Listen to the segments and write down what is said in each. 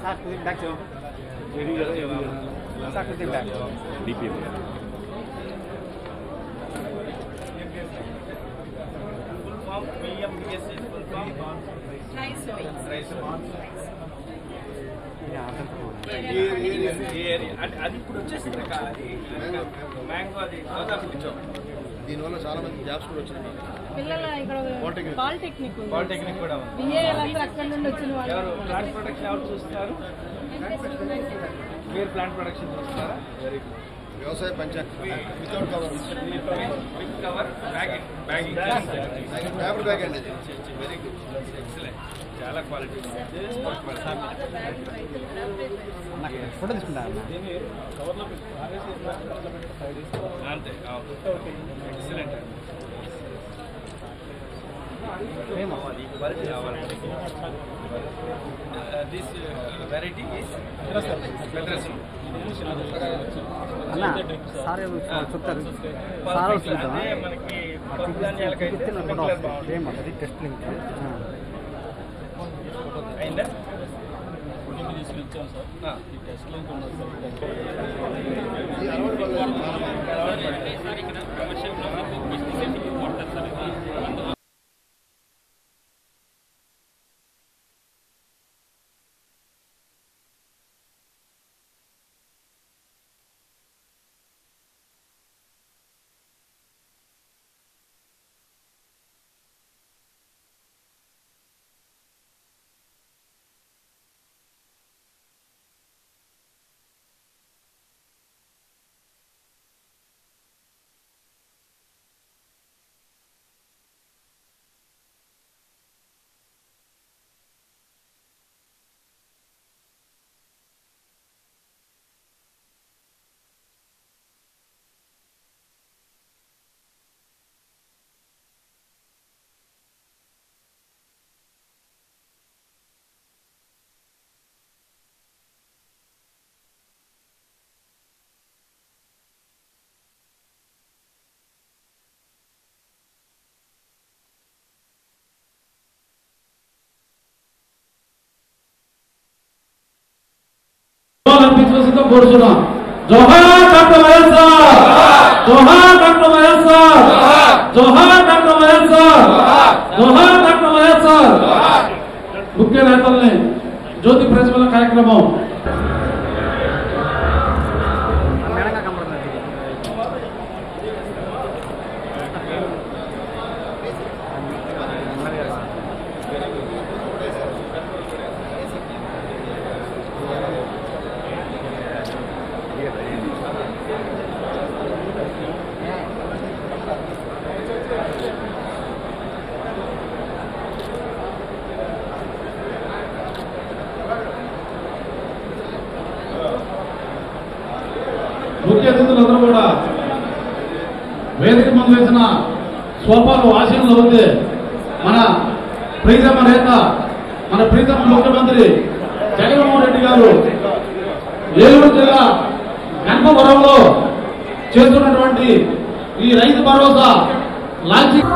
back to back. DP. అది ఇప్పుడు వచ్చేసింది మ్యాంగో అది దీనివల్ల చాలా మంది జాబ్స్ కూడా వచ్చినాయి పిల్లలు ఇక్కడ పాలిటెక్నిక్ కూడా ఉంది అక్కడ నుండి వచ్చిన వాళ్ళు ఎవరు ప్లాంట్ ప్రొడక్షన్ ఎవరు చూస్తున్నారు మీరు ప్లాంట్ ప్రొడక్షన్ చూస్తారా వెరీ గుడ్ వ్యవసాయ Panchayat without cover with cover bagging paper bag అండి వెరీ గుడ్ ఎక్సలెంట్ చాలా క్వాలిటీ ఫోటో తీసుకుంటారు అంతే ఎక్సలెంట్ దిస్ వెరైటీ ఈస్ అన్న సార్ చెప్తారు సార్ వస్తుందా మనకి ఏమవుతుంది టెస్ట్ లింక్ అయిందా తీసుకొచ్చాం సార్ ఈ టెస్ట్ లింక్ ఉన్నది సార్ जोहार डॉक्टर వైఎస్ఆర్ जोहार डॉक्टर వైఎస్ఆర్ जोहार डॉक्टर వైఎస్ఆర్ जोहार डॉक्टर వైఎస్ఆర్ ముఖ్య నేతల్ని జ్యోతి ప్రజ్వలన కార్యక్రమం ముఖ్య అతిథులందరూ కూడా వేదిక ముందు వేసిన స్వపాలు ఆశీనులు అవుతే మన ప్రీతమ నేత మన ప్రీతమ ముఖ్యమంత్రి జగన్మోహన్ రెడ్డి గారు ఏలూరు జిల్లా గణపవరంలో చేస్తున్నటువంటి ఈ రైతు భరోసా లాంచింగ్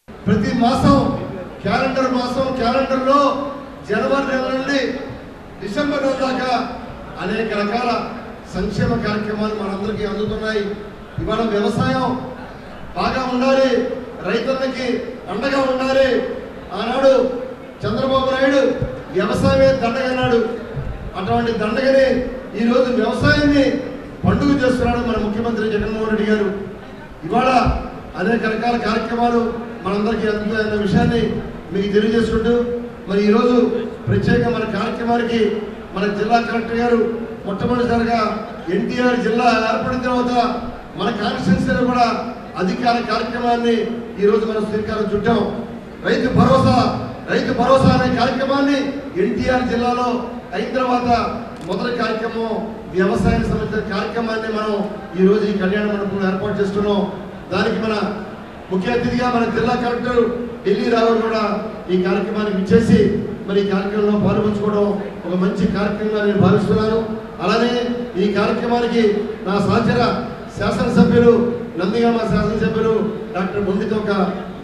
ప్రతి మాసం క్యాలెండర్లో జనవరి నెల నుండి డిసెంబర్ నెల దాకా అనేక రకాల సంక్షేమ కార్యక్రమాలు మనందరికీ అందుతున్నాయి. ఇవాళ వ్యవసాయం బాగా ఉండాలి, రైతులకి అండగా ఉండాలి. ఆనాడు చంద్రబాబు నాయుడు వ్యవసాయమే దండగన్నాడు. అటువంటి దండగని ఈరోజు వ్యవసాయాన్ని పండుగ చేస్తున్నాడు మన ముఖ్యమంత్రి జగన్మోహన్ రెడ్డి గారు. ఇవాళ అనేక రకాల కార్యక్రమాలు మనందరికీ అందుతున్న విషయాన్ని మీకు తెలియజేసుకుంటూ మరి ఈరోజు ప్రత్యేక మన కార్యక్రమానికి మన జిల్లా కలెక్టర్ గారు మొట్టమొదటిసారిగా ఎన్టీఆర్ జిల్లా ఏర్పడిన తర్వాత మన కాన్స్టిట్యున్సీలో కూడా అధికార కార్యక్రమాన్ని ఈరోజు మనం శ్రీకారం చుట్టాం. రైతు భరోసా అనే కార్యక్రమాన్ని ఎన్టీఆర్ జిల్లాలో అయిన తర్వాత మొదటి కార్యక్రమం వ్యవసాయానికి సంబంధించిన కార్యక్రమాన్ని మనం ఈరోజు ఈ కళ్యాణ మండపంలో ఏర్పాటు చేస్తున్నాం. దానికి మన ముఖ్య అతిథిగా మన జిల్లా కలెక్టర్ ఢిల్లీ రావు కూడా ఈ కార్యక్రమానికి ఇచ్చేసి మరి ఈ కార్యక్రమంలో పాల్పంచుకోవడం ఒక మంచి కార్యక్రమంగా నేను భావిస్తున్నాను. అలానే ఈ కార్యక్రమానికి నా సహచర శాసనసభ్యులు నందిగామ శాసనసభ్యులు డాక్టర్ మొండితోక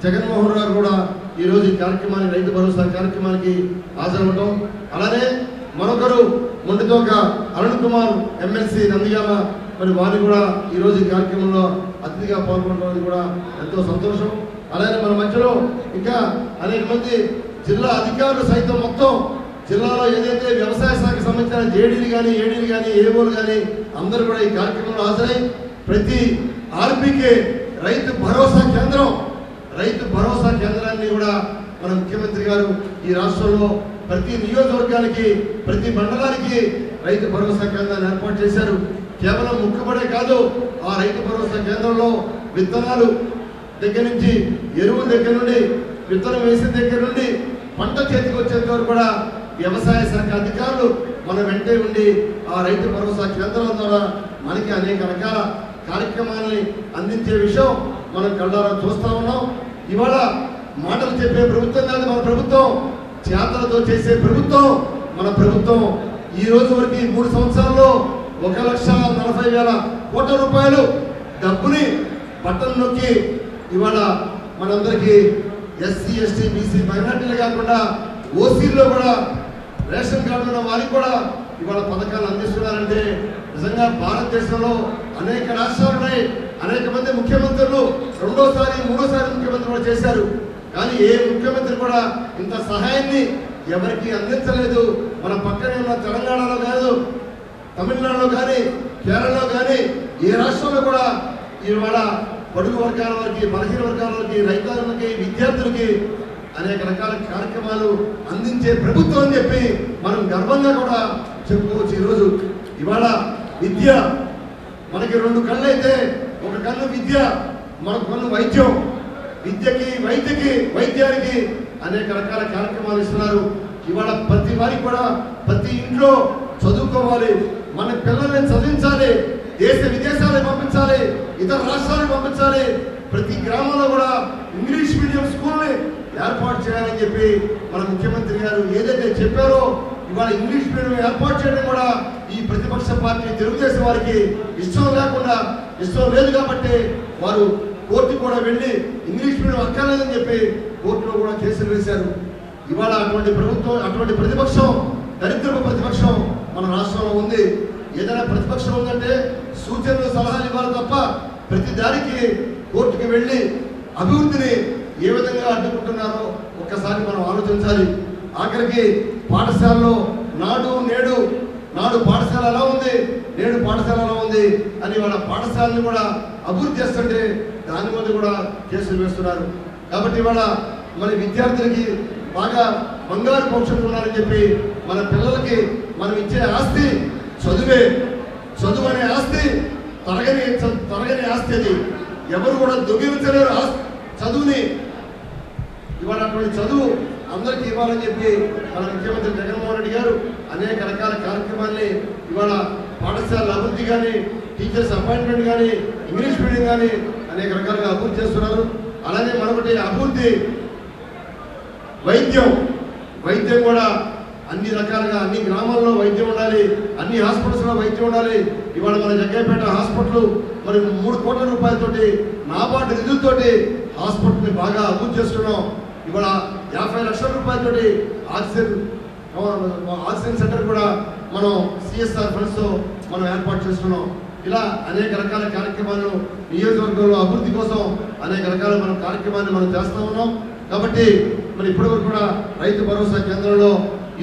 జగన్మోహన్ రావు కూడా ఈరోజు ఈ కార్యక్రమానికి రైతు భరోసా కార్యక్రమానికి హాజరవడం. అలానే మరొకరు మొండితోక అరుణ్ కుమార్ ఎమ్మెల్సీ నందిగామ మరి వారిని కూడా ఈరోజు ఈ కార్యక్రమంలో అతిథిగా పాల్గొనడం కూడా ఎంతో సంతోషం. అలానే మన మధ్యలో ఇంకా అనేక మంది జిల్లా అధికారులు సైతం మొత్తం జిల్లాలో ఏదైతే వ్యవసాయ శాఖకు సంబంధించిన జేడీలు కానీ ఏడీలు కానీ ఏఓలు కానీ అందరూ కూడా ఈ కార్యక్రమంలో హాజరై ప్రతి ఆర్బీకే రైతు భరోసా కేంద్రాన్ని కూడా మన ముఖ్యమంత్రి గారు ఈ రాష్ట్రంలో ప్రతి నియోజకవర్గానికి ప్రతి మండలానికి రైతు భరోసా కేంద్రాన్ని ఏర్పాటు చేశారు. కేవలం ముక్కుబడే కాదు, ఆ రైతు భరోసా కేంద్రంలో విత్తనాలు దగ్గర నుంచి ఎరువు దగ్గర నుండి విత్తనం వేసిన దగ్గర నుండి పంట చేతికి వచ్చేంత వరకు కూడా వ్యవసాయ శాఖ అధికారులు మన వెంటే ఉండి ఆ రైతు భరోసా కేంద్రాల ద్వారా మనకి అనేక రకాల కార్యక్రమాలని అందించే విషయం మనం కళ్ళారా చూస్తూ ఉన్నాం. ఇవాళ మాటలు చెప్పే ప్రభుత్వం కాదు మన ప్రభుత్వం, చేతలతో చేసే ప్రభుత్వం మన ప్రభుత్వం. ఈ రోజు వరకు 3 సంవత్సరాల్లో 1,40,000 కోట్ల రూపాయలు డబ్బుని బట్టలు నొక్కి ఇవాళ మనందరికీ ఎస్సీ ఎస్టీ బీసీ మైనార్టీలు కాకుండా ఓసీల్లో కూడా రేషన్ కార్డు ఉన్న వారికి కూడా ఇవాళ పథకాలు అందిస్తున్నారంటే నిజంగా భారతదేశంలో అనేక రాష్ట్రాలు ఉన్నాయి, అనేక మంది ముఖ్యమంత్రులు 2వ, 3వ ముఖ్యమంత్రి కూడా చేశారు. కానీ ఏ ముఖ్యమంత్రి కూడా ఇంత సహాయాన్ని ఎవరికి అందించలేదు. మన పక్కనే ఉన్న తెలంగాణలో కాదు, తమిళనాడులో కానీ కేరళలో కానీ ఏ రాష్ట్రంలో కూడా ఇవాళ పొడుగు వర్గాల వారికి, బలహీన వర్గాల వారికి, రైతులకి, విద్యార్థులకి అనేక రకాల కార్యక్రమాలు అందించే ప్రభుత్వం అని చెప్పి మనం గర్వంగా కూడా చెప్పుకోవచ్చు. ఈరోజు ఇవాళ విద్య మనకి 2 కళ్ళు అయితే ఒక కన్ను విద్య, మరొక కన్ను వైద్యం. విద్యకి వైద్యానికి అనేక రకాల కార్యక్రమాలు ఇస్తున్నారు. ఇవాళ ప్రతి వారికి కూడా ప్రతి ఇంట్లో చదువుకోవాలి, మన పిల్లల్ని చదివించాలి, దేశ విదేశాలకు పంపించాలి, ఇతర రాష్ట్రాలకు పంపించాలి. ప్రతి గ్రామంలో కూడా ఇంగ్లీష్ మీడియం స్కూల్ని ఏర్పాటు చేయాలని చెప్పి మన ముఖ్యమంత్రి గారు ఏదైతే చెప్పారో ఇవాళ ఇంగ్లీష్ మీడియం ఏర్పాటు చేయడం కూడా ఈ ప్రతిపక్ష పార్టీ తెలుగుదేశం వారికి ఇష్టం లేదు కాబట్టి వారు కోర్టు కూడా వెళ్ళి ఇంగ్లీష్ మీడియం అక్కర్లేదని చెప్పి కోర్టులో కూడా కేసులు వేశారు. ఇవాళ అటువంటి ప్రతిపక్షం దరిద్రపు ప్రతిపక్షం మన రాష్ట్రంలో ఉంది. ఏదైనా ప్రతిపక్షం ఉందంటే సూచనలు సలహాలు ఇవ్వాలి తప్ప ప్రతి దానికి కోర్టుకి వెళ్ళి అభివృద్ధిని ఏ విధంగా అడ్డుకుంటున్నారో ఒక్కసారి మనం ఆలోచించాలి. ఆఖరికి పాఠశాలలో నాడు పాఠశాల ఎలా ఉంది, నేడు పాఠశాల ఎలా ఉంది అని వాళ్ళ పాఠశాలని కూడా అభివృద్ధి చేస్తుంటే దాని మీద కూడా కేసులు వేస్తున్నారు. కాబట్టి ఇవాళ మన విద్యార్థులకి బాగా బంగారు భవిష్యత్తు ఉన్నారని చెప్పి మన పిల్లలకి మనం ఇచ్చే ఆస్తి చదువు అనే ఆస్తి తరగని ఆస్తి. అది ఎవరు కూడా దొంగిలించలేరు చదువుని. ఇవాళ అటువంటి చదువు అందరికీ ఇవ్వాలని చెప్పి మన ముఖ్యమంత్రి జగన్మోహన్ రెడ్డి గారు అనేక రకాల కార్యక్రమాల్ని ఇవాళ పాఠశాలల అభివృద్ధి కానీ, టీచర్స్ అపాయింట్మెంట్ కానీ, ఇంగ్లీష్ మీడియం కానీ అనేక రకాలుగా అభివృద్ధి చేస్తున్నారు. అలానే మరొకటి అభివృద్ధి వైద్యం కూడా అన్ని రకాలుగా అన్ని గ్రామాల్లో వైద్యం ఉండాలి, అన్ని హాస్పిటల్స్లో వైద్యం ఉండాలి. ఇవాళ మన జగ్గయ్యపేట హాస్పిటల్ మరి 3 కోట్ల రూపాయలతోటి నాబార్డు నిధులతోటి హాస్పిటల్ని బాగా అభివృద్ధి చేస్తున్నాం. ఇవాళ 50 లక్షల రూపాయలతోటి ఆక్సిజన్ సెంటర్ కూడా మనం సిఎస్ఆర్ ఫండ్స్తో మనం ఏర్పాటు చేస్తున్నాం. ఇలా అనేక రకాల కార్యక్రమాలు నియోజకవర్గంలో అభివృద్ధి కోసం అనేక రకాల మనం కార్యక్రమాన్ని మనం చేస్తూ ఉన్నాం. కాబట్టి మరి ఇప్పటివరకు కూడా రైతు భరోసా కేంద్రంలో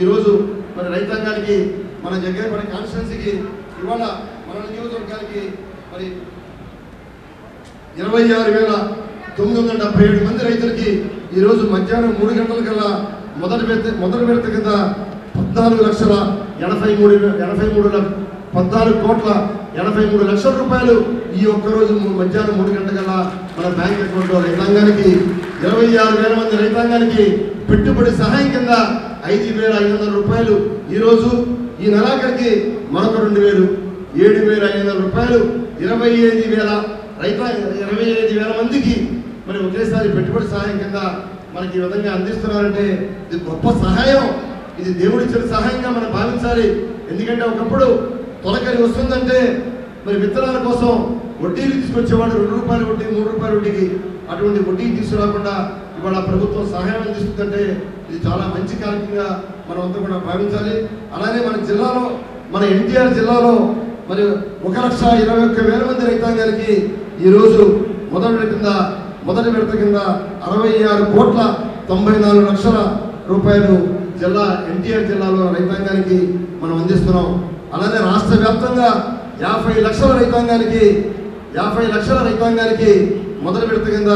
ఈరోజు మరి రైతాంగానికి మన జగ్గయ్యపేట కాన్స్టిట్యున్సీకి ఇవాళ మన నియోజకవర్గానికి మరి 26,977 మంది రైతులకి ఈరోజు మధ్యాహ్నం 3 గంటల కల్లా మొదటి విడత కింద 14,83,83,83 రూపాయలు ఈ ఒక్కరోజు మధ్యాహ్నం 3 గంటల కల్లా మన బ్యాంక్ అకౌంట్లో రైతాంగానికి 26,000 మంది రైతాంగానికి పెట్టుబడి సహాయం కింద 5,500 రూపాయలు ఈరోజు ఈ నెలాఖరికి మరొక 2,000 7,500 రూపాయలు 25,000 మందికి మరి ఒకేసారి పెట్టుబడి సహాయం కింద మనకి ఈ విధంగా అందిస్తున్నారంటే ఇది గొప్ప సహాయం. ఇది దేవుడిచ్చిన సహాయంగా మనం భావించాలి. ఎందుకంటే ఒకప్పుడు తొలకరి వస్తుందంటే మరి విత్తనాల కోసం వడ్డీలు తీసుకొచ్చేవాడు 2 రూపాయల వడ్డీ 3 రూపాయల వడ్డీకి. అటువంటి వడ్డీ తీసుకురాకుండా ఇవాళ ప్రభుత్వం సహాయం అందిస్తుందంటే ఇది చాలా మంచి కార్యక్రమంగా మనం అంతా కూడా భావించాలి. అలానే మన జిల్లాలో మన ఎన్టీఆర్ జిల్లాలో మరి 1,21,000 మంది రైతాంగానికి ఈరోజు మొదటి విడత కింద 66,94,00,000 రూపాయలు జిల్లా ఎన్టీఆర్ జిల్లాలో రైతాంగానికి మనం అందిస్తున్నాం. అలానే రాష్ట్ర వ్యాప్తంగా 50 లక్షల రైతాంగానికి మొదటి విడత కింద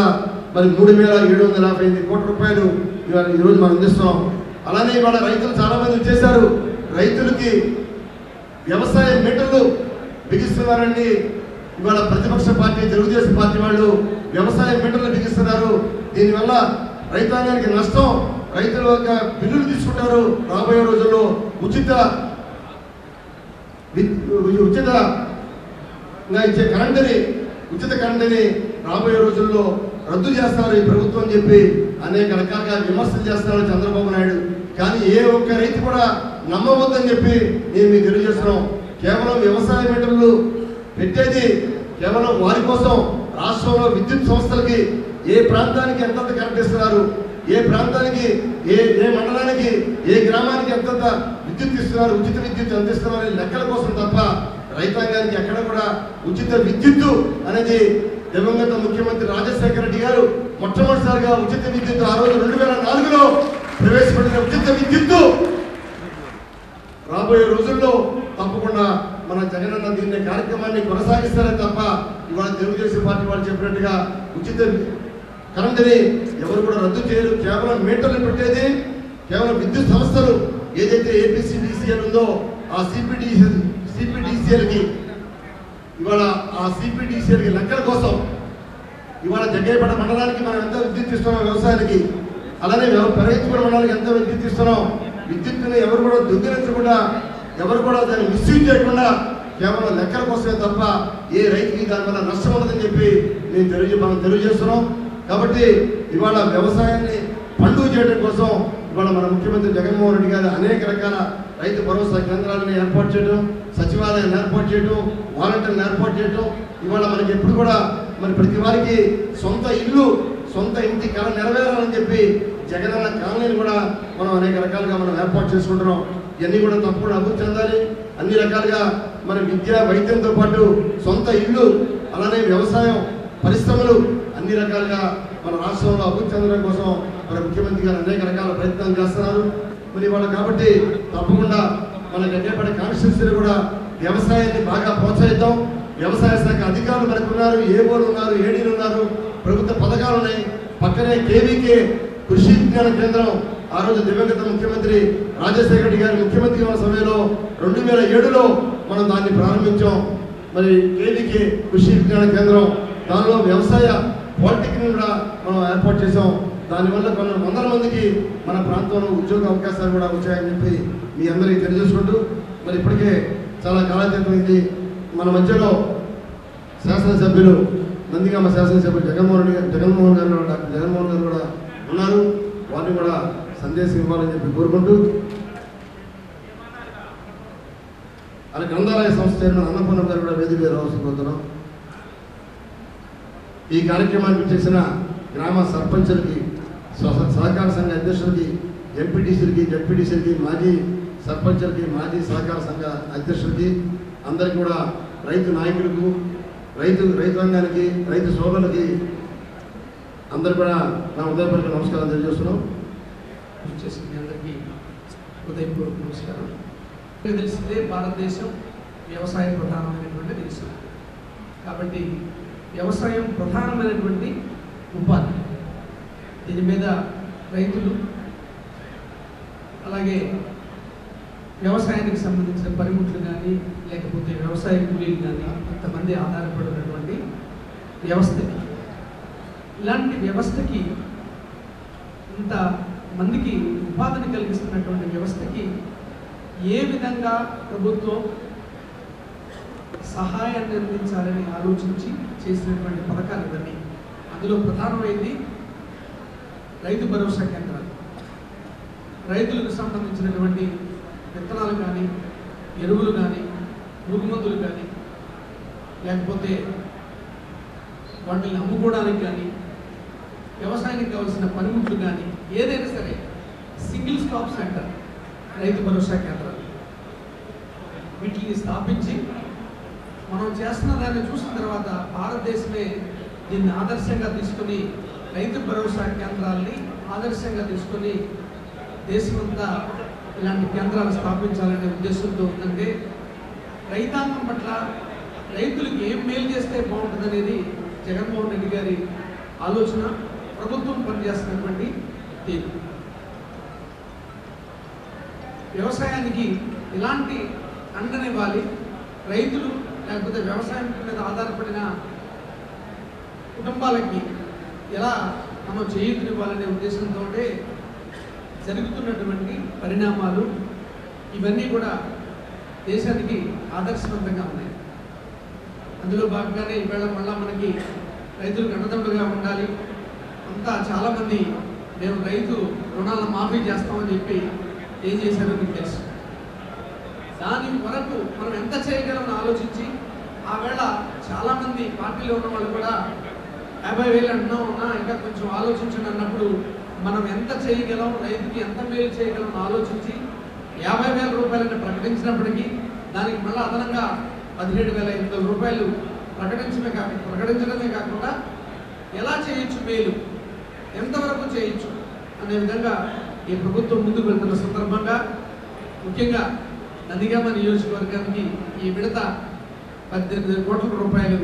మరి 3,758 కోట్ల రూపాయలు ఈరోజు మనం అందిస్తున్నాం. అలానే ఇవాళ రైతులు చాలా మంది వచ్చేసారు. రైతులకి వ్యవసాయ మీటర్లు బిగిస్తున్నారండి. ఇవాళ ప్రతిపక్ష పార్టీ తెలుగుదేశం పార్టీ వాళ్ళు వ్యవసాయ మీటర్లు బిగిస్తున్నారు. దీనివల్ల రైతాంగానికి నష్టం. రైతుల యొక్క బిల్లులు తీసుకుంటారు. రాబోయే రోజుల్లో ఉచితంగా ఇచ్చే ఉచిత కరెంటుని రాబోయే రోజుల్లో రద్దు చేస్తారు ఈ ప్రభుత్వం అని చెప్పి అనేక రకాలుగా విమర్శలు చేస్తున్నారు చంద్రబాబు నాయుడు. కానీ ఏ ఒక్క రైతు కూడా నమ్మవద్దని చెప్పి మేము మీకు తెలియజేస్తున్నాం. కేవలం వ్యవసాయ మీటర్లు పెట్టేది కేవలం వారి కోసం. రాష్ట్రంలో విద్యుత్ సంస్థలకి ఏ ప్రాంతానికి ఎంతంత కరెంట్ ఇస్తున్నారు, ఏ ప్రాంతానికి ఏ మండలానికి ఏ గ్రామానికి ఎంతంత విద్యుత్ ఇస్తున్నారు, ఉచిత విద్యుత్ అందిస్తున్నారు అనే లెక్కల కోసం తప్ప రైతాంగానికి ఎక్కడ కూడా ఉచిత విద్యుత్తు అనేది దివంగత ముఖ్యమంత్రి రాజశేఖర రెడ్డి గారు మొట్టమొదటిసారిగా ఉచిత విద్యుత్ ఆ రోజు 2004లో ప్రవేశపెట్టిన ఉచిత విద్యుత్తు రాబోయే రోజుల్లో తప్పకుండా మన జగనన్న దీన్ని కార్యక్రమాన్ని కొనసాగిస్తారే తప్ప ఇవాళ తెలుగుదేశం పార్టీ వాళ్ళు చెప్పినట్టుగా ఉచిత కరెంటుని ఎవరు కూడా రద్దు చేయరు. కేవలం మీటర్లు పెట్టేది కేవలం విద్యుత్ సంస్థలు ఏదైతే ఏపీసీడీసీఎల్ ఉందో ఆ సిపిడిసిఎల్కి ఇవాళ ఆ సిపిడిసిఎల్కి లెక్కల కోసం ఇవాళ జగ్గయ్యపేట మండలానికి మనం ఎంత విద్యుత్ ఇస్తున్నాం వ్యవసాయానికి, అలానే పెరగెత్తుపూడి మండలానికి ఎంత విద్యుత్ ఇస్తున్నాం. విద్యుత్తుని ఎవరు కూడా దొంగిలించకుండా ఎవరు కూడా దాన్ని మిస్యూజ్ చేయకుండా కేవలం లెక్కల కోసమే తప్ప ఏ రైతుకి దానివల్ల నష్టం ఉండదని చెప్పి మనం తెలియజేస్తున్నాం. కాబట్టి ఇవాళ వ్యవసాయాన్ని పండుగ చేయడం కోసం ఇవాళ మన ముఖ్యమంత్రి జగన్మోహన్ రెడ్డి గారు అనేక రకాల రైతు భరోసా కేంద్రాలను ఏర్పాటు చేయడం, సచివాలయాన్ని ఏర్పాటు చేయడం, వాలంటీర్లను ఏర్పాటు చేయడం. ఇవాళ మనకి ఎప్పుడు కూడా మరి ప్రతి వారికి సొంత ఇంటి కళ నెరవేరాలని చెప్పి జగనన్న కాలనీని కూడా మనం అనేక రకాలుగా మనం ఏర్పాటు చేసుకుంటున్నాం. ఇవన్నీ కూడా తప్పకుండా అభివృద్ధి చెందాలి. అన్ని రకాలుగా మన విద్య వైద్యంతో పాటు సొంత ఇల్లు అలానే వ్యవసాయం పరిశ్రమలు అన్ని రకాలుగా మన రాష్ట్రంలో అభివృద్ధి చెందడం కోసం మన ముఖ్యమంత్రి గారు అనేక రకాల ప్రయత్నాలు చేస్తున్నారు. మరి వాళ్ళు కాబట్టి తప్పకుండా మన జగ్గయ్యపేట కాన్స్టిట్యున్సీలో కూడా వ్యవసాయాన్ని బాగా ప్రోత్సహిద్దాం. వ్యవసాయ శాఖ అధికారులు మనకు ఉన్నారు, ఏఓలు ఉన్నారు, ఏడీలు ఉన్నారు, ప్రభుత్వ పథకాలు ఉన్నాయి. పక్కనే కేవీకే కృషి విజ్ఞాన కేంద్రం ఆ రోజు దివంగత ముఖ్యమంత్రి రాజశేఖర రెడ్డి గారి ముఖ్యమంత్రి ఉన్న సమయంలో 2007లో మనం దాన్ని ప్రారంభించాం. మరి కేవీకే కృషి విజ్ఞాన కేంద్రం దానిలో వ్యవసాయ పాలిటెక్నిక్ కూడా మనం ఏర్పాటు చేసాం. దానివల్ల కొన్ని వందల మందికి మన ప్రాంతంలో ఉద్యోగ అవకాశాలు కూడా వచ్చాయని చెప్పి మీ అందరికీ తెలియజేసుకుంటూ మరి ఇప్పటికే చాలా కాలాతీతమైంది. మన మధ్యలో శాసనసభ్యులు నందిగామ శాసనసభ్యులు జగన్మోహన్ గారు డాక్టర్ జగన్మోహన్ గారు కూడా ఉన్నారు. వారిని కూడా సందేశం ఇవ్వాలని చెప్పి కోరుకుంటూ అలా గ్రంథాలయ సంస్థ చైర్మన్ అన్నపూర్ణ గారు కూడా వేదిక రావాల్సి కోరుతున్నాం. ఈ కార్యక్రమానికి చేసిన గ్రామ సర్పంచులకి, సహకార సంఘ అధ్యక్షులకి, ఎంపీటీసీలకి, జడ్పీటీసీలకి, మాజీ సర్పంచులకి, మాజీ సహకార సంఘ అధ్యక్షులకి, అందరికీ కూడా రైతు నాయకులకు, రైతాంగానికి, రైతు సోదరులకి అందరు కూడా నా ఉదయపూర్వక నమస్కారం తెలియజేస్తున్నాం. వచ్చేసి మీ అందరికీ ఉదయపూర్వక నమస్కారం. మీకు తెలిసిందే భారతదేశం వ్యవసాయ ప్రధానమైనటువంటి దేశం కాబట్టి వ్యవసాయం ప్రధానమైనటువంటి ఉపాధి. దీని మీద రైతులు అలాగే వ్యవసాయానికి సంబంధించిన పనిముట్లు కానీ లేకపోతే వ్యవసాయ కూలీలు కానీ కొంతమంది ఆధారపడినటువంటి వ్యవస్థకి, ఇలాంటి వ్యవస్థకి, ఇంత మందికి ఉపాధిని కలిగిస్తున్నటువంటి వ్యవస్థకి ఏ విధంగా ప్రభుత్వం సహాయాన్ని అందించాలని ఆలోచించి చేసినటువంటి పథకాలు ఇవన్నీ. అందులో ప్రధానమైంది రైతు భరోసా కేంద్రాలు. రైతులకు సంబంధించినటువంటి విత్తనాలు కానీ, ఎరువులు కానీ, పురుగుమందులు కానీ, లేకపోతే వాటిని అమ్ముకోవడానికి కానీ, వ్యవసాయానికి కావాల్సిన పనిముట్లు కానీ ఏదైనా సరే single stop centre Rythu Bharosa కేంద్రాలు వీటిని స్థాపించి మనం చేస్తున్న దాన్ని చూసిన తర్వాత భారతదేశమే దీన్ని ఆదర్శంగా తీసుకొని రైతు భరోసా కేంద్రాలని ఆదర్శంగా తీసుకొని దేశమంతా ఇలాంటి కేంద్రాలు స్థాపించాలనే ఉద్దేశంతో ఉందంటే రైతాంగం పట్ల రైతులకు ఏం మేలు చేస్తే బాగుంటుందనేది జగన్మోహన్ రెడ్డి గారి ఆలోచన, ప్రభుత్వం పనిచేస్తున్నటువంటి తీరు. వ్యవసాయానికి ఎలాంటి అండనివ్వాలి, రైతులు లేకపోతే వ్యవసాయం మీద ఆధారపడిన కుటుంబాలకి ఎలా మనం చేయూతనివ్వాలనే ఉద్దేశంతో జరుగుతున్నటువంటి పరిణామాలు ఇవన్నీ కూడా దేశానికి ఆదర్శవంతంగా ఉన్నాయి. అందులో భాగంగానే ఈవేళ మళ్ళా మనకి రైతులకు అండదండగా ఉండాలి. అంతా చాలామంది మేము రైతు రుణాలను మాఫీ చేస్తామని చెప్పి ఏం చేశారో మీకు తెలుసు. దాని వరకు మనం ఎంత చేయగలమని ఆలోచించి ఆవేళ చాలామంది పార్టీలో ఉన్న వాళ్ళు కూడా 50,000 అంటున్నా ఇంకా కొంచెం ఆలోచించండి అన్నప్పుడు మనం ఎంత చేయగలం, రైతుకి ఎంత మేలు చేయగలం ఆలోచించి 50,000 రూపాయలని ప్రకటించినప్పటికీ దానికి మళ్ళీ అదనంగా 17,500 రూపాయలు ప్రకటించడమే కాకుండా ఎలా చేయొచ్చు మేలు, ఎంతవరకు చేయొచ్చు అనే విధంగా ఈ ప్రభుత్వం ముందుకు వెళ్తున్న సందర్భంగా ముఖ్యంగా నందిగామ నియోజకవర్గానికి ఈ విడత 18 కోట్ల రూపాయలు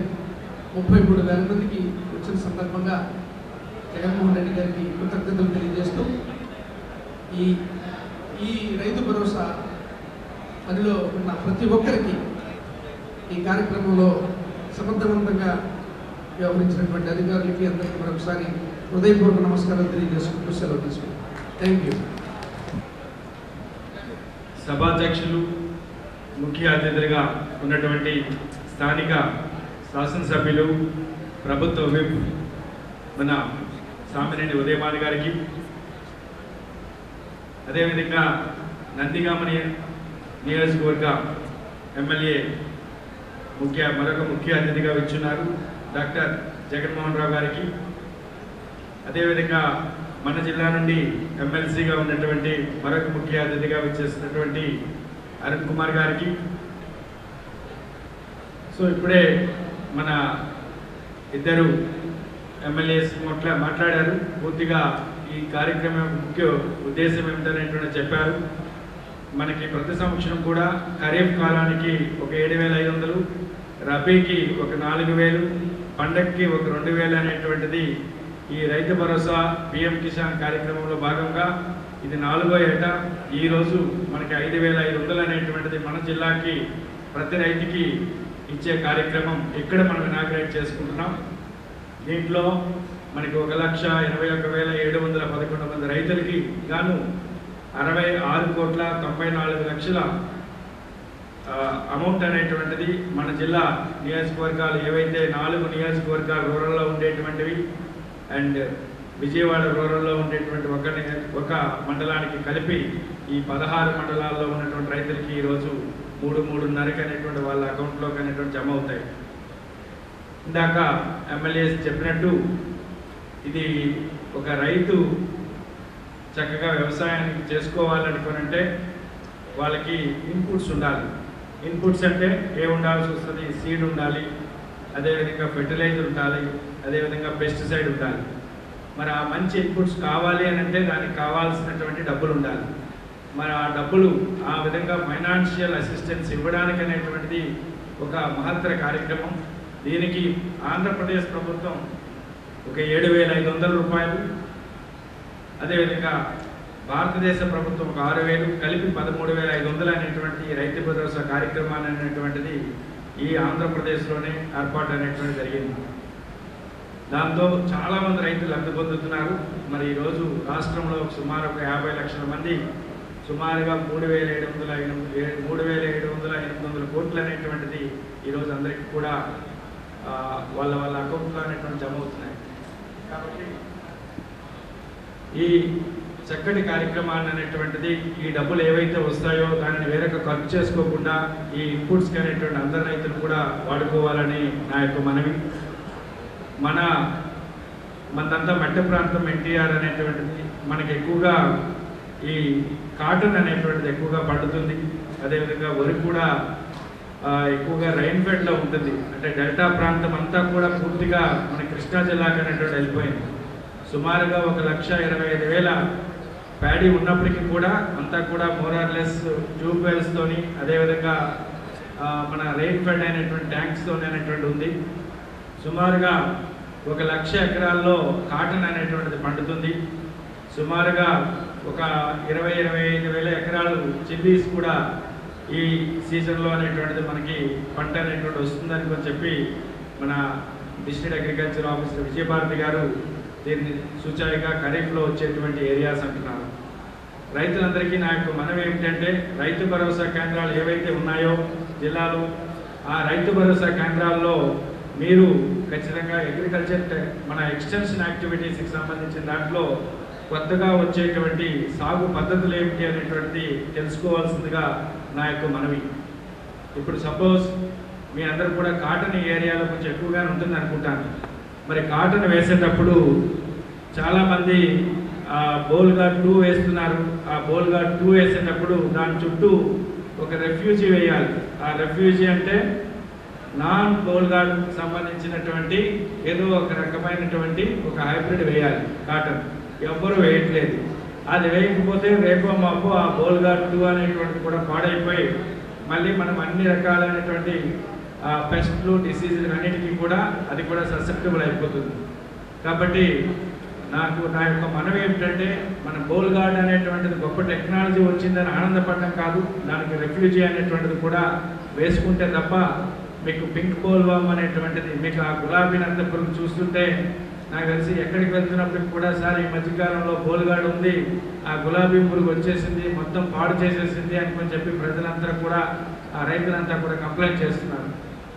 33,000 మందికి వచ్చిన సందర్భంగా జగన్మోహన్ రెడ్డి గారికి కృతజ్ఞతలు తెలియజేస్తూ ఈ రైతు భరోసా పనిలో ఉన్న ప్రతి ఒక్కరికి ఈ కార్యక్రమంలో సమర్థవంతంగా వ్యవహరించినటువంటి అధికారులకి అందరికీ మరొకసారి హృదయపూర్వక నమస్కారాలు తెలియజేసుకుంటూ సెలవు తీసుకుంటాం. Thank you. సభాధ్యక్షులు, ముఖ్య అతిథులుగా ఉన్నటువంటి స్థానిక శాసనసభ్యులు, ప్రభుత్వ విప్ మన సామినేని ఉదయభాను గారికి, అదేవిధంగా నందిగామ నియోజకవర్గ ఎమ్మెల్యే మరొక ముఖ్య అతిథిగా విచ్చున్నారు డాక్టర్ జగన్మోహన్ రావు గారికి, అదేవిధంగా మన జిల్లా నుండి ఎమ్మెల్సీగా ఉన్నటువంటి మరొక ముఖ్య అతిథిగా విచ్చేసినటువంటి అరుణ్ కుమార్ గారికి. సో ఇప్పుడే మన ఇద్దరు ఎమ్మెల్యేస్ మాట్లాడారు. పూర్తిగా ఈ కార్యక్రమం ముఖ్య ఉద్దేశం ఏమిటనేటువంటి చెప్పారు. మనకి ప్రతి సంవత్సరం కూడా ఖరీఫ్ కాలానికి ఒక 7,500, రబీకి ఒక 4,000, పండగకి ఒక 2,000 అనేటువంటిది ఈ రైతు భరోసా పిఎం కిసాన్ కార్యక్రమంలో భాగంగా ఇది 4వ ఏట. ఈరోజు మనకి 5,500 అనేటువంటిది మన జిల్లాకి ప్రతి రైతుకి ఇచ్చే కార్యక్రమం ఇక్కడ మనం ఇనాగ్రేట్ చేసుకుంటున్నాం. దీంట్లో మనకి 1,81,711 మంది రైతులకి గాను 66,94,00,000 అమౌంట్ అనేటువంటిది మన జిల్లా నియోజకవర్గాలు ఏవైతే 4 నియోజకవర్గాలు రూరల్లో ఉండేటువంటివి అండ్ విజయవాడ రూరల్లో ఉండేటువంటి ఒక మండలానికి కలిపి ఈ 16 మండలాల్లో ఉన్నటువంటి రైతులకి ఈరోజు 3,500 అనేటువంటి వాళ్ళ అకౌంట్లోకి అనేటువంటి జమ అవుతాయి. ఇందాక ఎమ్మెల్యేస్ చెప్పినట్టు ఇది ఒక రైతు చక్కగా వ్యవసాయానికి చేసుకోవాలనుకునంటే వాళ్ళకి ఇన్పుట్స్ ఉండాలి. ఇన్పుట్స్ అంటే ఉండాల్సి వస్తుంది, సీడ్ ఉండాలి, అదేవిధంగా ఫెర్టిలైజర్ ఉండాలి, అదేవిధంగా పెస్టిసైడ్ ఉండాలి. మరి ఆ మంచి ఇన్పుట్స్ కావాలి అని అంటే దానికి కావాల్సినటువంటి డబ్బులు ఉండాలి. మరి ఆ డబ్బులు ఆ విధంగా ఫైనాన్షియల్ అసిస్టెన్స్ ఇవ్వడానికి అనేటువంటిది ఒక మహత్తర కార్యక్రమం. దీనికి ఆంధ్రప్రదేశ్ ప్రభుత్వం ఒక 7,500 రూపాయలు, అదేవిధంగా భారతదేశ ప్రభుత్వం ఒక 6,000 కలిపి 13,500 అనేటువంటి రైతు భరోసా కార్యక్రమాన్ని అనేటువంటిది ఈ ఆంధ్రప్రదేశ్లోనే ఏర్పాటు అనేటువంటి జరిగింది. దాంతో చాలామంది రైతులు లబ్ధి పొందుతున్నారు. మరి ఈరోజు రాష్ట్రంలో సుమారు ఒక 50 లక్షల మంది సుమారుగా 3,700 కోట్లు అనేటువంటిది ఈరోజు అందరికీ కూడా వాళ్ళ అకౌంట్లో అనేటువంటి జమ అవుతున్నాయి. కాబట్టి ఈ చక్కటి కార్యక్రమాన్ని అనేటువంటిది ఈ డబ్బులు ఏవైతే వస్తాయో దానిని వేరొక ఖర్చు చేసుకోకుండా ఈ ఇన్పుట్స్కి అనేటువంటి అందరు రైతులు కూడా వాడుకోవాలని నా యొక్క మనవి. మనదంతా మెట్ట ప్రాంతం ఎన్టీఆర్ అనేటువంటిది మనకి ఎక్కువగా ఈ కాటన్ అనేటువంటిది ఎక్కువగా పండుతుంది. అదేవిధంగా వరి కూడా ఎక్కువగా రైన్ఫెడ్లో ఉంటుంది. అంటే డెల్టా ప్రాంతం అంతా కూడా పూర్తిగా మన కృష్ణా జిల్లాకి అనేటువంటి వెళ్ళిపోయింది. సుమారుగా 1,25,000 ప్యాడీ ఉన్నప్పటికీ కూడా అంతా కూడా మోరార్లెస్ ట్యూబ్ వెల్స్తోని, అదేవిధంగా మన రైన్ఫెడ్ అయినటువంటి ట్యాంక్స్తోని అనేటువంటి ఉంది. సుమారుగా 1,00,000 ఎకరాల్లో కాటన్ అనేటువంటిది పండుతుంది. సుమారుగా ఒక 20,000-25,000 ఎకరాలు చిల్లీస్ కూడా ఈ సీజన్లో అనేటువంటిది మనకి పంట అనేటువంటి వస్తుందని చెప్పి మన డిస్ట్రిక్ట్ అగ్రికల్చర్ ఆఫీసర్ విజయభారతి గారు దీన్ని సూచాయిగా ఖరీఫ్లో వచ్చేటువంటి ఏరియాస్ అంటున్నారు. రైతులందరికీ నా యొక్క మనవి ఏమిటంటే రైతు భరోసా కేంద్రాలు ఏవైతే ఉన్నాయో జిల్లాలో ఆ రైతు భరోసా కేంద్రాల్లో మీరు ఖచ్చితంగా అగ్రికల్చర్ మన ఎక్స్టెన్షన్ యాక్టివిటీస్కి సంబంధించిన దాంట్లో కొత్తగా వచ్చేటువంటి సాగు పద్ధతులు ఏమిటి అనేటువంటిది తెలుసుకోవాల్సిందిగా నా యొక్క మనవి. ఇప్పుడు సపోజ్ మీ అందరూ కూడా కాటన్ ఏరియాలో కొంచెం ఎక్కువగానే ఉంటుంది అనుకుంటాను. మరి కాటన్ వేసేటప్పుడు చాలామంది బోల్గా 2 వేస్తున్నారు. ఆ బోల్గా 2 వేసేటప్పుడు దాని చుట్టూ ఒక రెఫ్యూజీ వేయాలి. ఆ రెఫ్యూజీ అంటే నాన్ బోల్గార్డ్ సంబంధించినటువంటి ఏదో ఒక రకమైనటువంటి ఒక హైబ్రిడ్ వేయాలి. కాటన్ ఎవ్వరూ వేయట్లేదు. అది వేయకపోతే రేపో మాపో ఆ బోల్గార్డ్ 2 అనేటువంటిది కూడా పాడైపోయి మళ్ళీ మనం అన్ని రకాలైనటువంటి పెస్ట్లు డిసీజులు అన్నిటికీ కూడా అది కూడా ససెప్టబుల్ అయిపోతుంది. కాబట్టి నా యొక్క మనవి ఏమిటంటే మన బోల్గార్డ్ అనేటువంటిది గొప్ప టెక్నాలజీ వచ్చిందని ఆనందపడడం కాదు, దానికి రెఫ్యూజీ అనేటువంటిది కూడా వేసుకుంటే తప్ప మీకు పింక్ బోల్వామ్ అనేటువంటిది మీకు ఆ గులాబీ నంద పురుగు చూస్తుంటే నాకు తెలిసి ఎక్కడికి వెళ్తున్నప్పటికి కూడా సార్ ఈ మధ్యకాలంలో బోల్గార్డ్ ఉంది, ఆ గులాబీ పురుగు వచ్చేసింది, మొత్తం పాడు చేసేసింది అని చెప్పి ప్రజలంతా కూడా ఆ రైతులంతా కూడా కంప్లైంట్ చేస్తున్నారు.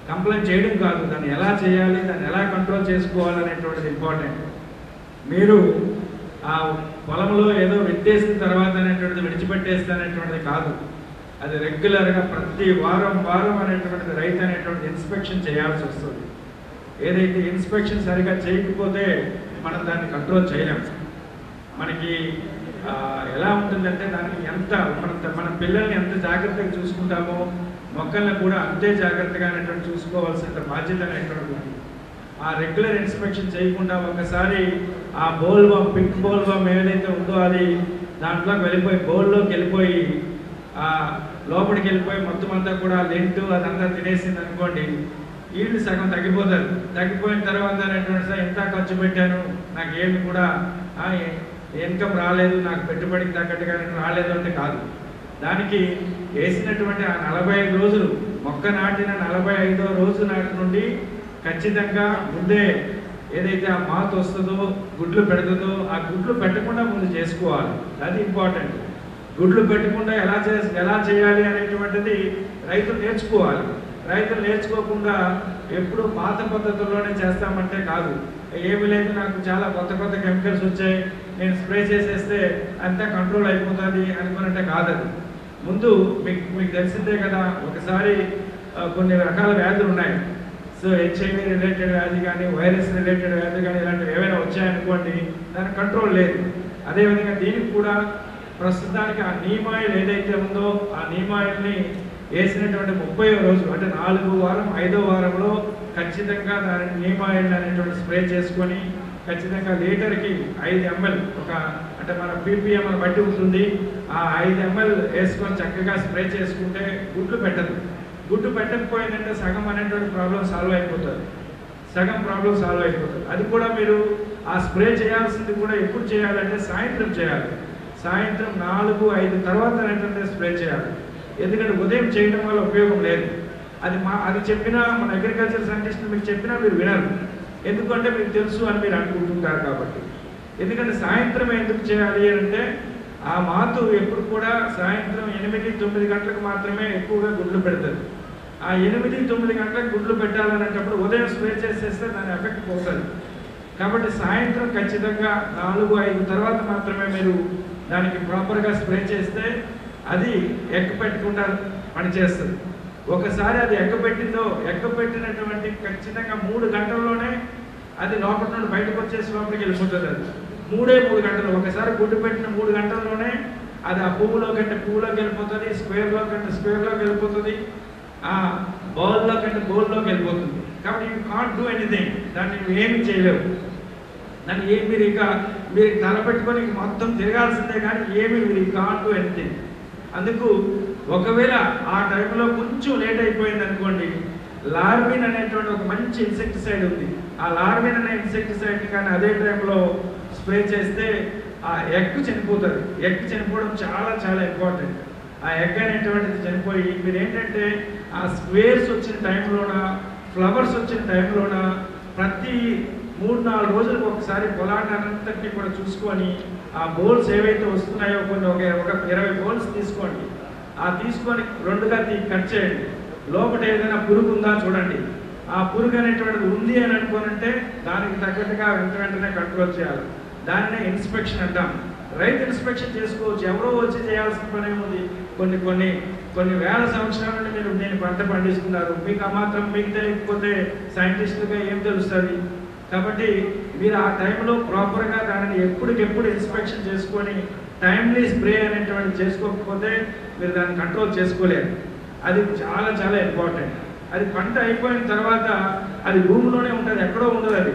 కంప్లైంట్ చేయడం కాదు, దాన్ని ఎలా చేయాలి, దాన్ని ఎలా కంట్రోల్ చేసుకోవాలనేటువంటిది ఇంపార్టెంట్. మీరు ఆ పొలంలో ఏదో విత్తేసిన తర్వాత అనేటువంటిది విడిచిపెట్టేస్తే అనేటువంటిది కాదు, అది రెగ్యులర్గా ప్రతి వారం అనేటువంటిది రైతు అనేటువంటిది ఇన్స్పెక్షన్ చేయాల్సి వస్తుంది. ఏదైతే ఇన్స్పెక్షన్ సరిగా చేయకపోతే మనం దాన్ని కంట్రోల్ చేయలేము. మనకి ఎలా ఉంటుందంటే దానికి ఎంత మన పిల్లల్ని ఎంత జాగ్రత్తగా చూసుకుంటామో మొక్కల్ని కూడా అంతే జాగ్రత్తగా అనేటువంటి చూసుకోవాల్సిన బాధ్యత అనేటువంటి ఉంది. ఆ రెగ్యులర్ ఇన్స్పెక్షన్ చేయకుండా ఒకసారి ఆ బోల్వామ్ పింక్ బోల్వామ్ ఏదైతే ఉందో అది దాంట్లోకి వెళ్ళిపోయి బోల్లోకి వెళ్ళిపోయి లోపలికి వెళ్ళిపోయి మొత్తం అంతా కూడా లెంటు అదంతా తినేసింది అనుకోండి, ఈల్డ్ సగం తగ్గిపోతారు. తగ్గిపోయిన తర్వాత అనేటువంటి ఎంత ఖర్చు పెట్టాను, నాకు ఏమి కూడా ఇన్కమ్ రాలేదు, నాకు పెట్టుబడికి తగ్గట్టుగా రాలేదు అంటే కాదు. దానికి వేసినటువంటి ఆ 45 రోజులు మొక్క నాటిన 45వ రోజు నాటి నుండి ఖచ్చితంగా ముందే ఏదైతే ఆ మాత్ వస్తుందో గుడ్లు పెడుతుందో ఆ గుడ్లు పెట్టకుండా ముందు చేసుకోవాలి. అది ఇంపార్టెంట్. గుడ్లు పెట్టకుండా ఎలా చేయాలి అనేటువంటిది రైతులు నేర్చుకోవాలి. రైతులు నేర్చుకోకుండా ఎప్పుడు పాత పద్ధతుల్లోనే చేస్తామంటే కాదు. ఏమి లేదు, నాకు చాలా కొత్త కెమికల్స్ వచ్చాయి, నేను స్ప్రే చేసేస్తే అంతా కంట్రోల్ అయిపోతుంది అనుకున్నట్టే కాదు. అది ముందు మీకు తెలిసిందే కదా, ఒకసారి కొన్ని రకాల వ్యాధులు ఉన్నాయి. సో హెచ్ఐవి రిలేటెడ్ వ్యాధి కానీ వైరస్ రిలేటెడ్ వ్యాధి కానీ ఇలాంటివి ఏవైనా వచ్చాయనుకోండి, దానికి కంట్రోల్ లేదు. అదేవిధంగా దీనికి కూడా ప్రస్తుతానికి ఆ నీమ్ ఆయిల్ ఏదైతే ఉందో ఆ నీమ్ ఆయిల్ని వేసినటువంటి 30వ రోజు అంటే 4వ వారం 5వ వారంలో ఖచ్చితంగా దాని నీమ్ ఆయిల్ అనేటువంటి స్ప్రే చేసుకొని ఖచ్చితంగా లీటర్కి 5 ml అంటే మన ppm బట్టి ఉంటుంది. ఆ 5 ml వేసుకొని చక్కగా స్ప్రే చేసుకుంటే గుడ్లు పెట్టదు. గుడ్డు పెట్టకపోయిందంటే సగం అనేటువంటి ప్రాబ్లం సాల్వ్ అయిపోతుంది. అది కూడా మీరు ఆ స్ప్రే చేయాల్సింది కూడా ఎప్పుడు చేయాలంటే సాయంత్రం చేయాలి. సాయంత్రం 4-5 తర్వాత అనేటువంటి స్ప్రే చేయాలి. ఎందుకంటే ఉదయం చేయడం వల్ల ఉపయోగం లేదు. అది చెప్పినా మన అగ్రికల్చర్ సైంటిస్ట్ మీకు చెప్పినా మీరు వినరు. ఎందుకంటే మీకు తెలుసు అని మీరు అనుకుంటుంటారు కాబట్టి. ఎందుకంటే సాయంత్రం ఎందుకు చేయాలి అంటే ఆ మాతు ఎప్పుడు కూడా సాయంత్రం 8-9 గంటలకు మాత్రమే ఎక్కువగా గుడ్లు పెడుతుంది. ఆ 8-9 గంటలకు గుడ్లు పెట్టాలనేటప్పుడు ఉదయం స్ప్రే చేసేస్తే దాని ఎఫెక్ట్ పోతుంది. కాబట్టి సాయంత్రం ఖచ్చితంగా 4-5 తర్వాత మాత్రమే మీరు దానికి ప్రాపర్గా స్ప్రే చేస్తే అది ఎక్క పెట్టకుండా పనిచేస్తుంది. ఒకసారి అది ఎక్కపెట్టినటువంటి ఖచ్చితంగా 3 గంటల్లోనే అది లోపల నుండి బయటకు వచ్చేసి లోపలికి వెళ్ళిపోతుంది. అది 3 గంటలు. ఒకసారి గుడ్డు పెట్టిన 3 గంటల్లోనే అది ఆ పువ్వులోకి వెళ్ళిపోతుంది, స్క్వేర్లోకి వెళ్ళిపోతుంది, ఆ బౌల్లోకి వెళ్ళిపోతుంది. కాబట్టి యూ కాంట్ డూ ఎనీథింగ్. దాన్ని ఏమి చేయలేవు. దాన్ని మీరు తలపెట్టుకొని మొత్తం తిరగాల్సిందే కానీ ఏమి మీరు కాంట్ డూ ఎనీథింగ్. అందుకు ఒకవేళ ఆ టైంలో కొంచెం లేట్ అయిపోయింది అనుకోండి, లార్విన్ అనేటువంటి ఒక మంచి ఇన్సెక్టిసైడ్ ఉంది. ఆ లార్విన్ అనే ఇన్సెక్టిసైడ్ని కానీ అదే టైంలో స్ప్రే చేస్తే ఆ ఎగ్ చనిపోతుంది. ఎగ్ చనిపోవడం చాలా చాలా ఇంపార్టెంట్. ఆ ఎగ్ అనేటువంటిది చనిపోయి మీరు ఏంటంటే ఆ స్క్వేర్స్ వచ్చిన టైంలోన, ఫ్లవర్స్ వచ్చిన టైంలోన ప్రతి 3-4 రోజులకు ఒకసారి పొలాన్ని అంతటినీ కూడా చూసుకొని ఆ బౌల్స్ ఏవైతే వస్తున్నాయో కొన్ని ఒక 20 బౌల్స్ తీసుకోండి. ఆ తీసుకొని 2గా కట్ చేయండి. లోపల ఏదైనా పురుగు ఉందా చూడండి. ఆ పురుగు అనేటువంటిది ఉంది అని అనుకోనంటే దానికి తగ్గట్టుగా వెంటనే కంట్రోల్ చేయాలి. దాన్నే ఇన్స్పెక్షన్ అంటాం. రైతు ఇన్స్పెక్షన్ చేసుకోవచ్చు. ఎవరో వచ్చి చేయాల్సిన పని ఏముంది. కొన్ని వేల సంవత్సరాల నుండి నేను పంట పండిస్తున్నారు. మీకు ఆ మాత్రం మీకు తెలియకపోతే సైంటిస్టులుగా ఏం తెలుస్తుంది. కాబట్టి మీరు ఆ టైంలో ప్రాపర్గా దానిని ఎప్పటికెప్పుడు ఇన్స్పెక్షన్ చేసుకొని టైమ్లీ స్ప్రే అనేటువంటి చేసుకోకపోతే మీరు దాన్ని కంట్రోల్ చేసుకోలేరు. అది చాలా చాలా ఇంపార్టెంట్. అది పంట అయిపోయిన తర్వాత అది భూమిలోనే ఉంటుంది, ఎక్కడో ఉండదు.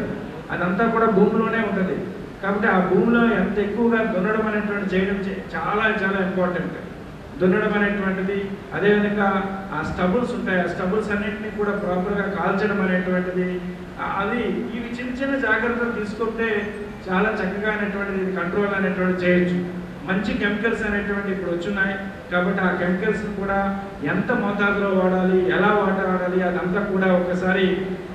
అదంతా కూడా భూమిలోనే ఉంటుంది. కాబట్టి ఆ భూమిలో ఎంత ఎక్కువగా దున్నడం అనేటువంటి చేయడం చాలా చాలా ఇంపార్టెంట్. దున్నడం అనేటువంటిది, అదేవిధంగా ఆ స్టబుల్స్ ఉంటాయి, ఆ స్టబుల్స్ అన్నింటినీ కూడా ప్రాపర్గా కాల్చడం అనేటువంటిది, అది ఇవి చిన్న జాగ్రత్తలు తీసుకుంటే చాలా చక్కగా అనేటువంటిది కంట్రోల్ అనేటువంటిది చేయొచ్చు. మంచి కెమికల్స్ అనేటువంటి ఇప్పుడు వచ్చున్నాయి. కాబట్టి ఆ కెమికల్స్ని కూడా ఎంత మోతాదులో వాడాలి, ఎలా వాడాలి అదంతా కూడా ఒకసారి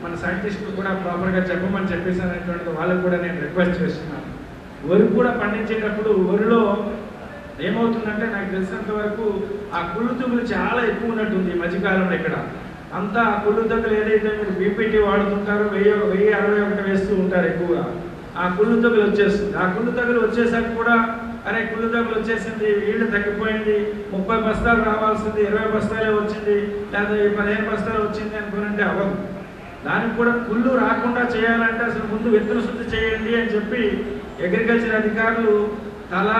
మన సైంటిస్టులు కూడా ప్రాపర్గా చెప్పమని చెప్పేసి అనేటువంటిది వాళ్ళకు కూడా నేను రిక్వెస్ట్ చేస్తున్నాను. వరి కూడా పండించేటప్పుడు వరిలో ఏమవుతుందంటే నాకు తెలిసినంత వరకు ఆ కుళ్ళు తెగులు చాలా ఎక్కువ ఉన్నట్టుంది ఈ మధ్యకాలంలో. ఇక్కడ అంతా ఆ కుళ్ళు తెగులు ఏదైతే మీరు బీపీటీ వాడుతుంటారో 1061 వేస్తూ ఉంటారు ఎక్కువగా. ఆ కుళ్ళు తెగులు వచ్చేస్తుంది. ఆ కుళ్ళు తెగులు వచ్చేసరికి కూడా అరే కుళ్ళు తెగులు వచ్చేసింది, ఈల్డ్ తగ్గిపోయింది, 30 బస్తాలు రావాల్సింది 20 బస్తాలే వచ్చింది, లేదా 15 బస్తాలు వచ్చింది అనుకునంటే అవ్వదు. దానికి కూడా కుళ్ళు రాకుండా చేయాలంటే అసలు ముందు విత్తన శుద్ధి చేయండి అని చెప్పి అగ్రికల్చర్ అధికారులు తల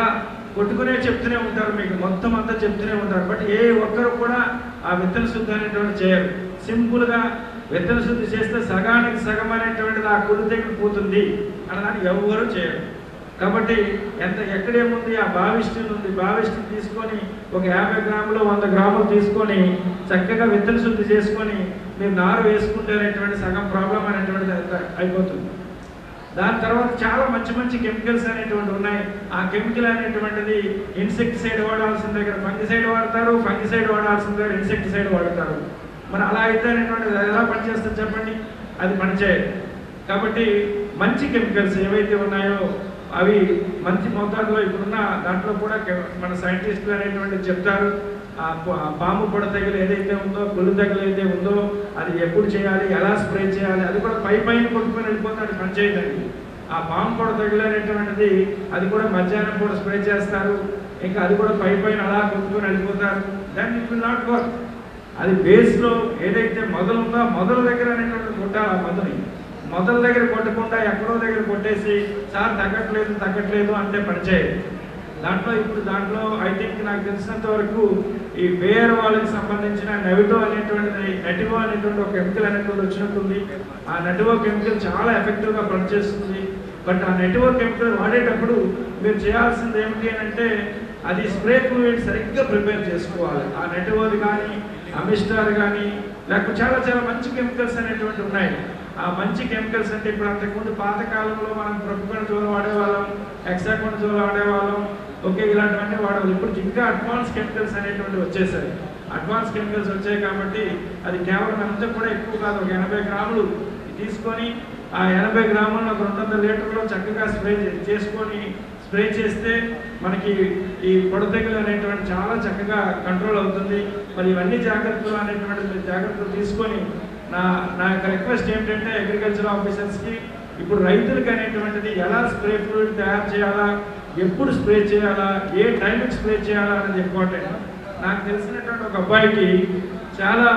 కొట్టుకునే చెప్తూనే ఉంటారు, మీకు మొత్తం అంతా చెప్తూనే ఉంటారు. బట్ ఏ ఒక్కరు కూడా ఆ విత్తన శుద్ధి అనేటువంటి చేయరు. సింపుల్గా విత్తన శుద్ధి చేస్తే సగానికి సగం అనేటువంటిది ఆ కుళ్ళు తెగులు పోతుంది అన్నదాన్ని ఎవరు చేయరు. కాబట్టి ఎక్కడేముంది ఆ బావిస్టిన్ ఉంది, బావిస్టిన్ తీసుకొని ఒక 50 గ్రాములు 100 గ్రాములు తీసుకొని చక్కగా విత్తన శుద్ధి చేసుకొని మీరు నారు వేసుకుంటే అనేటువంటి సగం ప్రాబ్లం అనేటువంటిది అయిపోతుంది. దాని తర్వాత చాలా మంచి కెమికల్స్ అనేటువంటి ఉన్నాయి. ఆ కెమికల్ అనేటువంటిది ఇన్సెక్టిసైడ్ వాడాల్సిన దగ్గర ఫంగిసైడ్ వాడతారు, ఫంగిసైడ్ వాడాల్సిన దగ్గర ఇన్సెక్టిసైడ్ వాడతారు. మరి అలా అయితే అనేటువంటిది ఎలా పనిచేస్తుంది చెప్పండి? అది పనిచేయదు. కాబట్టి మంచి కెమికల్స్ ఏవైతే ఉన్నాయో అవి మంచి మోతాదులో ఇప్పుడున్న దాంట్లో కూడా మన సైంటిస్టులు అనేటువంటి చెప్తారు. ఆ పాము పొడ తెగులు ఏదైతే ఉందో, పుల్లు తెగులు ఏదైతే ఉందో అది ఎప్పుడు చేయాలి, ఎలా స్ప్రే చేయాలి, అది కూడా పైన కొట్టుకొని వెళ్ళిపోతే అది పనిచేయదండి. ఆ పాము పొడ తెగులు అనేటువంటిది అది కూడా మధ్యాహ్నం కూడా స్ప్రే చేస్తారు. ఇంకా అది కూడా పైన అలా కొట్టుకొని వెళ్ళిపోతారు. దాన్ని ఇట్ విల్ నాట్ వర్క్. అది బేస్లో ఏదైతే మొదలు ఉందో మొదల దగ్గర అనేటువంటి కొట్టాలి. ఆ మందుని మొదల దగ్గర కొట్టకుండా ఎక్కడో దగ్గర కొట్టేసి సార్ తగ్గట్లేదు అంటే పనిచేయదు. దాంట్లో ఐ థింక్ నాకు తెలిసినంత వరకు ఈ వేర్ వాళ్ళకి సంబంధించిన నెవిటో అనేటువంటి ఒక కెమికల్ అనేటువంటి వచ్చినట్టుంది. ఆ నెటివో కెమికల్ చాలా ఎఫెక్టివ్గా పనిచేస్తుంది. బట్ ఆ నెటివో కెమికల్ వాడేటప్పుడు మీరు చేయాల్సింది ఏమిటి అంటే అది స్ప్రే ఫ్లూయిడ్ సరిగ్గా ప్రిపేర్ చేసుకోవాలి. ఆ నెటివోది కానీ అమిస్టార్ కానీ లేకపోతే చాలా చాలా మంచి కెమికల్స్ అనేటువంటి ఉన్నాయి. ఆ మంచి కెమికల్స్ అంటే ఇప్పుడు అంతకుముందు పాతకాలంలో మనం ప్రొపకోనజోల్ వాడేవాళ్ళం, హెక్సాకోనజోల్ వాడేవాళ్ళం, ఓకే, ఇలాంటివన్నీ వాడేవాళ్ళు. ఇప్పుడు ఇంకా అడ్వాన్స్ కెమికల్స్ అనేటువంటి వచ్చేసాయి. అడ్వాన్స్ కెమికల్స్ వచ్చాయి కాబట్టి అది కేవలం అంతా కూడా ఎక్కువ కాదు. ఒక 80 గ్రాములు తీసుకొని ఆ 80 గ్రాములను ఒక 200 లీటర్లో చక్కగా స్ప్రే చేస్తే మనకి ఈ పొడతెగులు అనేటువంటి చాలా చక్కగా కంట్రోల్ అవుతుంది. మరి ఇవన్నీ జాగ్రత్తలు తీసుకొని నా యొక్క రిక్వెస్ట్ ఏంటంటే అగ్రికల్చర్ ఆఫీసర్స్కి ఇప్పుడు రైతులకి అనేటువంటిది ఎలా స్ప్రే ఫ్లూయిడ్ తయారు చేయాలా, ఎప్పుడు స్ప్రే చేయాలా, ఏ టైంకి స్ప్రే చేయాలా అనేది ఇంపార్టెంట్. నాకు తెలిసినటువంటి ఒక అబ్బాయికి చాలా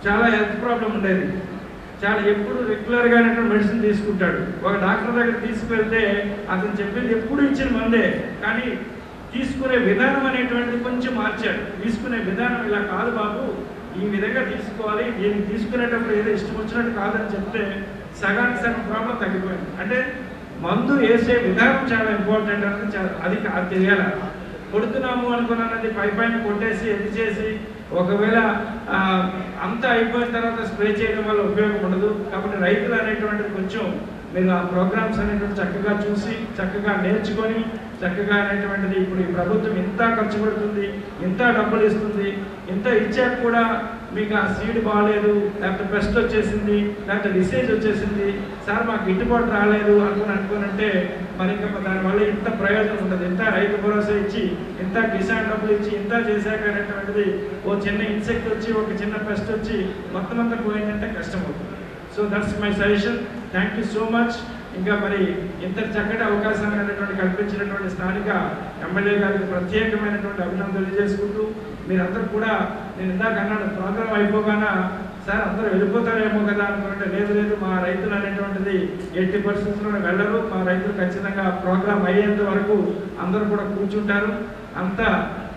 చాలా హెల్త్ ప్రాబ్లం ఉండేది. ఎప్పుడు రెగ్యులర్గా మెడిసిన్ తీసుకుంటాడు. ఒక డాక్టర్ దగ్గర తీసుకువెళ్తే అతను చెప్పింది ఎప్పుడు ఇచ్చిన మందే, కానీ తీసుకునే విధానం అనేటువంటిది కొంచెం మార్చాడు. తీసుకునే విధానం ఇలా కాదు బాబు, ఈ విధంగా తీసుకోవాలి, దీన్ని తీసుకునేటప్పుడు ఏదో ఇష్టం వచ్చినట్టు కాదని చెప్తే సగానికి సగం ప్రాబ్లం తగ్గిపోయింది. అంటే మందు వేసే విధానం చాలా ఇంపార్టెంట్ అనేది అది తెలియాలి. కొడుతున్నాము అనుకున్నది పైన కొట్టేసి ఎత్తి చేసి ఒకవేళ అంతా అయిపోయిన తర్వాత స్ప్రే చేయడం వల్ల ఉపయోగం ఉండదు. కాబట్టి రైతులు అనేటువంటిది కొంచెం మీరు ఆ ప్రోగ్రామ్స్ అనేటువంటి చక్కగా చూసి చక్కగా నేర్చుకొని చక్కగా అనేటువంటిది ఇప్పుడు ఈ ప్రభుత్వం ఇంత ఖర్చు పెడుతుంది, ఇంత డబ్బులు ఇస్తుంది, ఇంత ఇచ్చాక కూడా మీకు ఆ సీడ్ బాగాలేదు, లేకపోతే పెస్ట్ వచ్చేసింది, లేకపోతే డిసీజ్ వచ్చేసింది, సార్ మాకు గిట్టుబాటు రాలేదు అనుకోనంటే మరి ఇంకా దానివల్ల ఇంత ప్రయోజనం ఉండదు. ఇంత రైతు భరోసా ఇచ్చి, ఇంత కిసాన్ డబ్బులు ఇచ్చి, ఇంత చేశాక అనేటువంటిది ఓ చిన్న ఇన్సెక్ట్ వచ్చి, ఒక చిన్న పెస్ట్ వచ్చి మొత్తం అంతా పోయిందంటే కష్టం అవుతుంది. So that's my suggestion. Thank you so much. ఇంకా మరి ఇంత చక్కటి అవకాశాన్ని అనేటువంటి కల్పించినటువంటి స్థానిక ఎమ్మెల్యే గారికి ప్రత్యేకమైనటువంటి అభినందనలు తెలియజేసుకుంటూ, మీరందరూ కూడా నేను ఇందాక అన్నాను ప్రోగ్రాం అయిపోగానే సార్ అందరూ వెళ్ళిపోతారేమో కదా అనుకుంటే లేదు, మా రైతులు అనేటువంటిది 80% వెళ్ళరు. మా రైతులు ఖచ్చితంగా ప్రోగ్రాం అయ్యేంత వరకు అందరూ కూడా కూర్చుంటారు, అంతా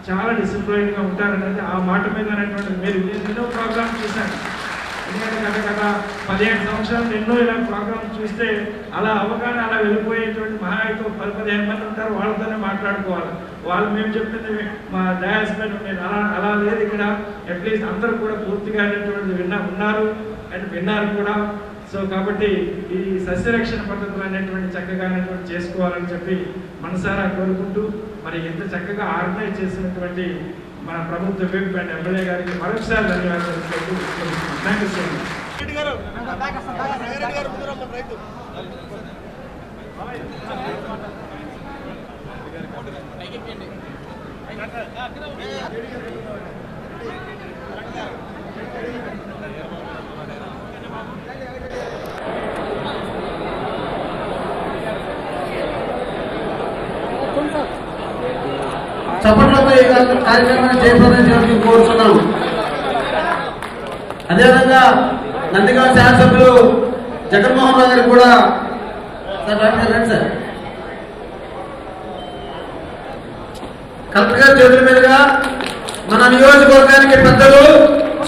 చాలా డిసిప్లైన్గా ఉంటారనేది ఆ మాట మీద అనేటువంటిది. మీరు ఎన్నో ప్రోగ్రామ్ చూశాను, ఎందుకంటే గత 15 సంవత్సరాలు ఎన్నో ఇలా ప్రోగ్రామ్స్ చూస్తే అలా అవగాహన అలా వెళ్ళిపోయేటువంటి మహా అయితే 10-15 మంది ఉంటారు, వాళ్ళతోనే మాట్లాడుకోవాలి. వాళ్ళు మేము చెప్పింది మా డయాస్ మీద నేను అలా లేదు ఇక్కడ. అట్లీస్ట్ అందరూ కూడా పూర్తిగా అనేటువంటిది విన్నారు కూడా. సో కాబట్టి ఈ సస్యరక్షణ పద్ధతులు అనేటువంటి చక్కగా అనేటువంటి చేసుకోవాలని చెప్పి మనసారా కోరుకుంటూ, మరి ఎంత చక్కగా ఆర్గనైజ్ చేసినటువంటి మన ప్రభుత్వ విప్ అండ్ ఎమ్మెల్యే గారికి మరొకసారి ధన్యవాదాలు. Thank you so much. చప్పట్లతో ఈ కార్యక్రమాన్ని జయప్రదం చేయడానికి కోరుతున్నాం. అదేవిధంగా నందిగామ శాసనసభ్యులు జగన్మోహన్ రావు గారికి కూడా సార్ కలెక్టర్ గారి చేతుల మీదుగా మన నియోజకవర్గానికి పెద్దలు,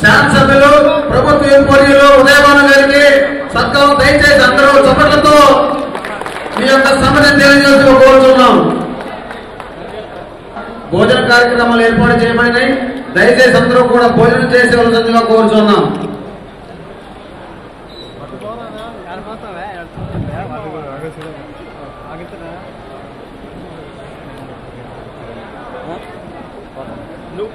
శాసనసభ్యులు, ప్రభుత్వ ఎంపీలు ఉదయభాను గారికి సత్కారం దయచేసి అందరూ చప్పట్లతో మీ యొక్క సమస్యను తెలియజేస్తూ కోరుతున్నాం. భోజన కార్యక్రమాలు ఏర్పాటు చేయబడినాయి, దయచేసి అందరూ కూడా భోజనం చేసేవలసిందిగా కోరుచున్నాం. నువ్వు